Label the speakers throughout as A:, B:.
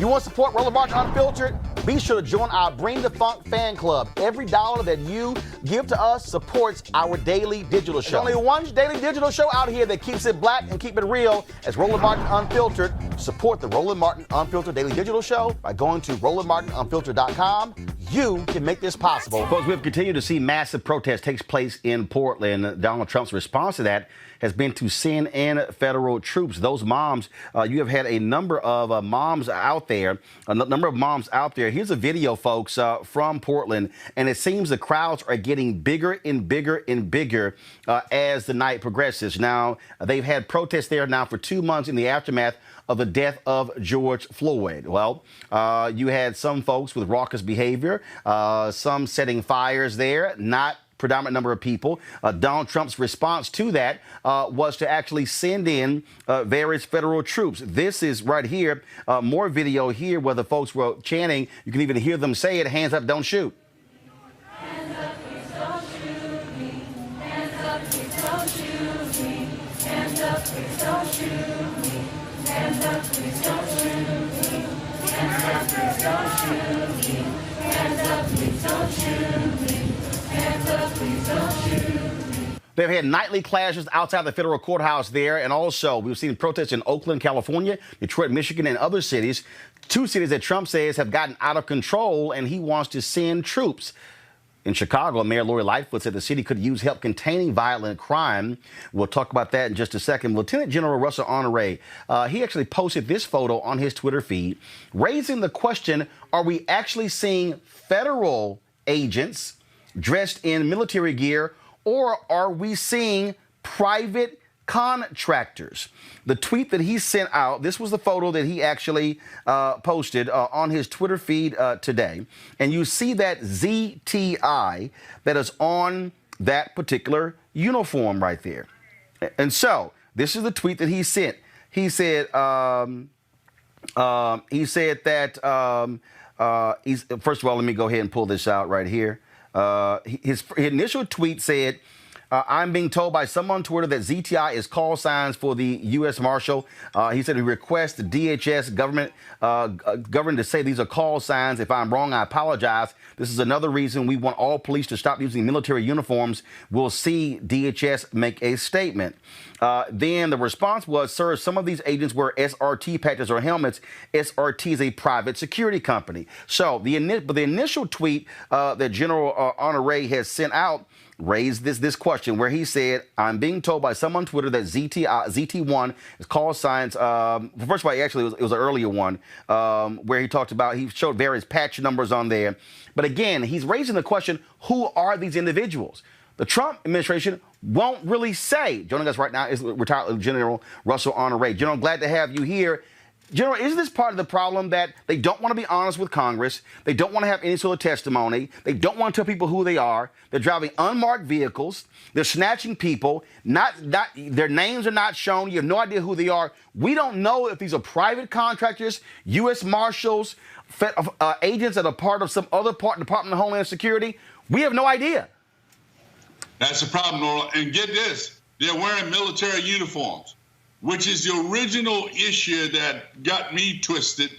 A: You want to support Roland Martin Unfiltered? Be sure to join our Bring the Funk fan club. Every dollar that you give to us supports our daily digital show. There's only one daily digital show out here that keeps it black and keep it real. As Roland Martin Unfiltered. Support the Roland Martin Unfiltered daily digital show by going to RolandMartinUnfiltered.com. You can make this possible. Folks, we've continued to see massive protests take place in Portland. Donald Trump's response to that has been to send in federal troops. Those moms, you have had a number of moms out there, Here's a video, folks, from Portland, and it seems the crowds are getting bigger and bigger and bigger as the night progresses. Now, they've had protests there now for 2 months in the aftermath of the death of George Floyd. Well, you had some folks with raucous behavior, some setting fires there, not predominant number of people. Donald Trump's response to that was to actually send in various federal troops. This is right here, more video here where the folks were chanting. You can even hear them say it, hands up, don't shoot.
B: Hands up, please don't shoot me. Hands up, please don't shoot me. Hands up, please don't shoot me. Hands up, please don't shoot me. Hands up, please don't shoot me. Hands up, please don't shoot me. Hands up, please don't shoot me.
A: They've had nightly clashes outside the federal courthouse there, and also we've seen protests in Oakland, California, Detroit, Michigan, and other cities. 2 cities that Trump says have gotten out of control, and he wants to send troops. In Chicago, Mayor Lori Lightfoot said the city could use help containing violent crime. We'll talk about that in just a second. Lieutenant General Russel Honore, he actually posted this photo on his Twitter feed, raising the question, are we actually seeing federal agents dressed in military gear, or are we seeing private contractors? The tweet that he sent out, this was the photo that he actually posted on his Twitter feed today. And you see that ZTI that is on that particular uniform right there. And so this is the tweet that he sent. He said, first of all, let me go ahead and pull this out right here. His initial tweet said, I'm being told by someone on Twitter that ZTI is call signs for the U.S. Marshal. He said he requests the DHS government to say these are call signs. If I'm wrong, I apologize. This is another reason we want all police to stop using military uniforms. We'll see DHS make a statement. Then the response was, sir, some of these agents wear SRT patches or helmets. SRT is a private security company. So the initial tweet that General Honore has sent out raised this question where he said, I'm being told by someone on Twitter that ZT1 is call signs. First of all, actually, it was an earlier one where he talked about, he showed various patch numbers on there. But again, he's raising the question, who are these individuals? The Trump administration won't really say. Joining us right now is retired General Russel Honore. General, glad to have you here. General, is this part of the problem that they don't want to be honest with Congress? They don't want to have any sort of testimony. They don't want to tell people who they are. They're driving unmarked vehicles. They're snatching people. Their names are not shown. You have no idea who they are. We don't know if these are private contractors, U.S. Marshals, agents that are part of some other Department of Homeland Security. We have no idea.
C: That's the problem, Nora. And get this, they're wearing military uniforms, which is the original issue that got me twisted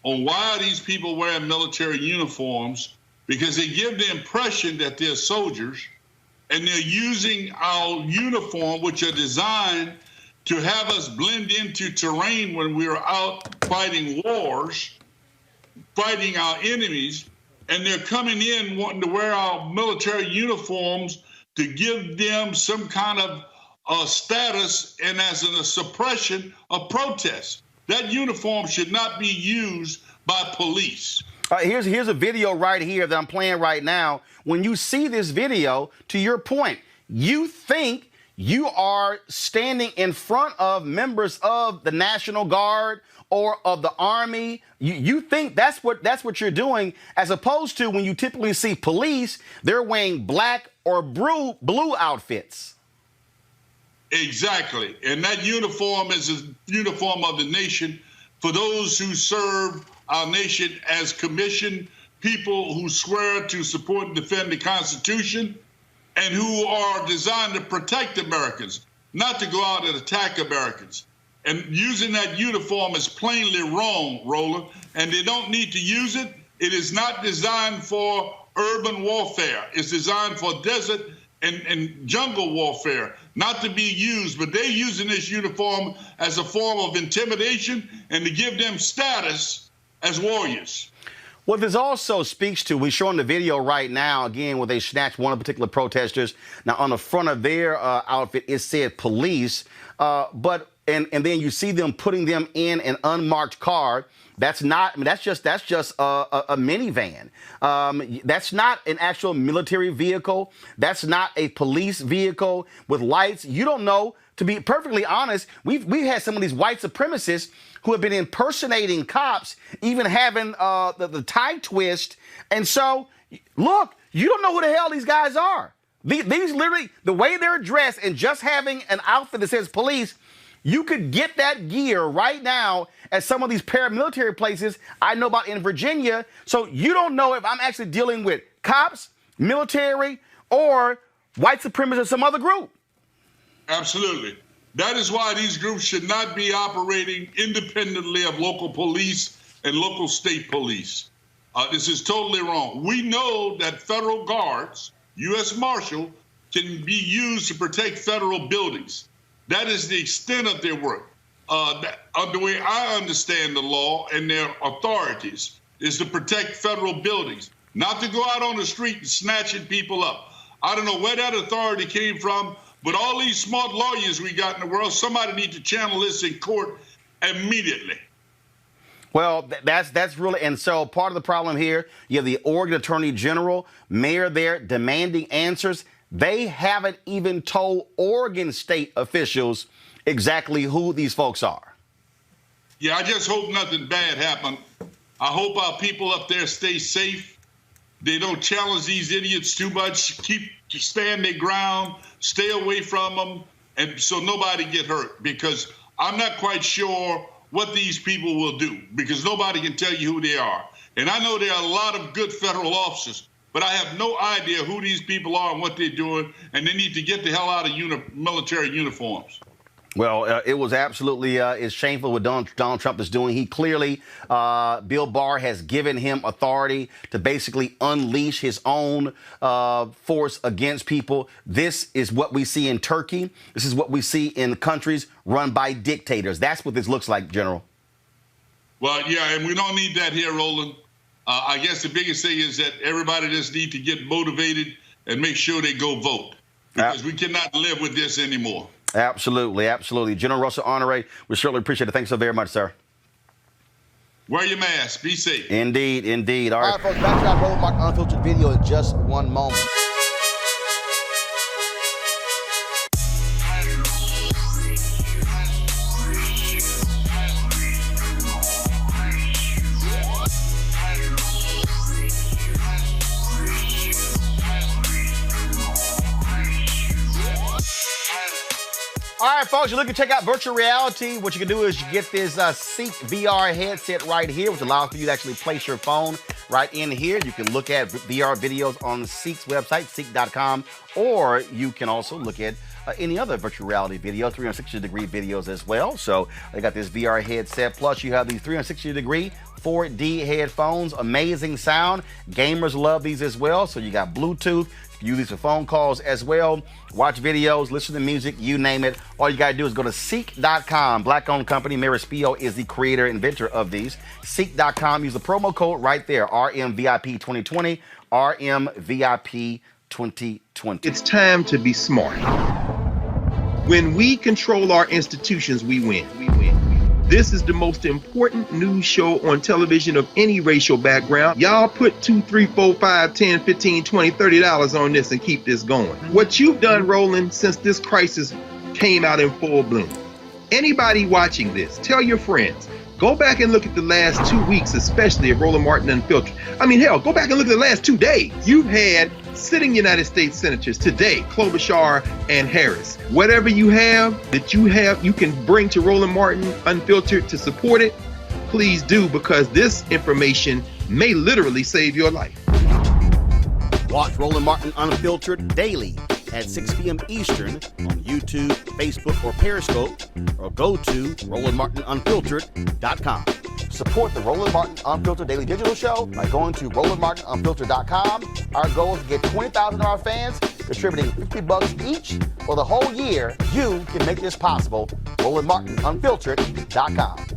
C: on why are these people wearing military uniforms, because they give the impression that they're soldiers, and they're using our uniform, which are designed to have us blend into terrain when we're out fighting wars, fighting our enemies, and they're coming in wanting to wear our military uniforms to give them some kind of status and as a suppression of protest. That uniform should not be used by police.
A: Here's a video right here that I'm playing right now. When you see this video, to your point, you think you are standing in front of members of the National Guard or of the Army. You think that's what you're doing, as opposed to when you typically see police, they're wearing black or blue outfits.
C: Exactly. And that uniform is a uniform of the nation for those who serve our nation as commissioned people who swear to support and defend the Constitution and who are designed to protect Americans, not to go out and attack Americans. And using that uniform is plainly wrong, Roland, and they don't need to use it. It is not designed for urban warfare. It's designed for desert and jungle warfare, not to be used. But they're using this uniform as a form of intimidation and to give them status as warriors.
A: What this also speaks to, we're showing the video right now, again, where they snatched one of the particular protesters. Now, on the front of their outfit, it said police, and then you see them putting them in an unmarked car. That's not, I mean, that's just a minivan. That's not an actual military vehicle. That's not a police vehicle with lights. You don't know. To be perfectly honest, we've had some of these white supremacists who have been impersonating cops, even having the tie twist. And so, look, you don't know who the hell these guys are. These literally, the way they're dressed and just having an outfit that says police, you could get that gear right now at some of these paramilitary places I know about in Virginia. So you don't know if I'm actually dealing with cops, military, or white supremacists or some other group.
C: Absolutely. That is why these groups should not be operating independently of local police and local state police. This is totally wrong. We know that federal guards, U.S. Marshal, can be used to protect federal buildings. That is the extent of their work. The way I understand the law and their authorities is to protect federal buildings, not to go out on the street and snatching people up. I don't know where that authority came from, but all these smart lawyers we got in the world, somebody need to channel this in court immediately.
A: Well, that's really, and so part of the problem here, you have the Oregon Attorney General, mayor there demanding answers. They haven't even told Oregon state officials exactly who these folks are.
C: Yeah, I just hope nothing bad happened. I hope our people up there stay safe. They don't challenge these idiots too much. Stand their ground, stay away from them, and so nobody get hurt. Because I'm not quite sure what these people will do, because nobody can tell you who they are. And I know there are a lot of good federal officers, but I have no idea who these people are and what they're doing, and they need to get the hell out of military uniforms.
A: Well, it was absolutely it's shameful what Donald Trump is doing. He clearly, Bill Barr has given him authority to basically unleash his own force against people. This is what we see in Turkey. This is what we see in countries run by dictators. That's what this looks like, General.
C: Well, yeah, and we don't need that here, Roland. I guess the biggest thing is that everybody just need to get motivated and make sure they go vote, because we cannot live with this anymore.
A: Absolutely, absolutely. General Russel Honore, we certainly appreciate it. Thanks so very much, sir.
C: Wear your mask. Be safe.
A: Indeed, indeed. All right, folks, back to that Roland Martin Unfiltered video in just one moment. All right, folks, you're looking to check out virtual reality. What you can do is you get this Seek VR headset right here, which allows for you to actually place your phone right in here. You can look at VR videos on Seek's website, seek.com, or you can also look at any other virtual reality video, 360-degree videos as well. So they got this VR headset, plus you have these 360-degree 4D headphones, amazing sound. Gamers love these as well. So you got Bluetooth. Use these for phone calls as well. Watch videos, listen to music, you name it. All you gotta do is go to Seek.com. Black-owned company. Mary Spio is the creator, inventor of these. Seek.com. Use the promo code right there, RMVIP2020, RMVIP2020.
D: It's time to be smart. When we control our institutions, we win. This is the most important news show on television of any racial background. Y'all put $2, $3, $4, $5, $10, $15, $20, $30 on this and keep this going. What you've done, Roland, since this crisis came out in full bloom. Anybody watching this, tell your friends. Go back and look at the last 2 weeks, especially of Roland Martin Unfiltered. I mean, hell, go back and look at the last 2 days. You've had sitting United States senators today, Klobuchar and Harris. Whatever you have, you can bring to Roland Martin Unfiltered to support it, please do, because this information may literally save your life.
A: Watch Roland Martin Unfiltered daily
E: at 6 p.m. Eastern on YouTube, Facebook, or Periscope, or go to RolandMartinUnfiltered.com.
A: Support the Roland Martin Unfiltered Daily Digital Show by going to RolandMartinUnfiltered.com. Our goal is to get 20,000 of our fans contributing $50 each for the whole year. You can make this possible. RolandMartinUnfiltered.com.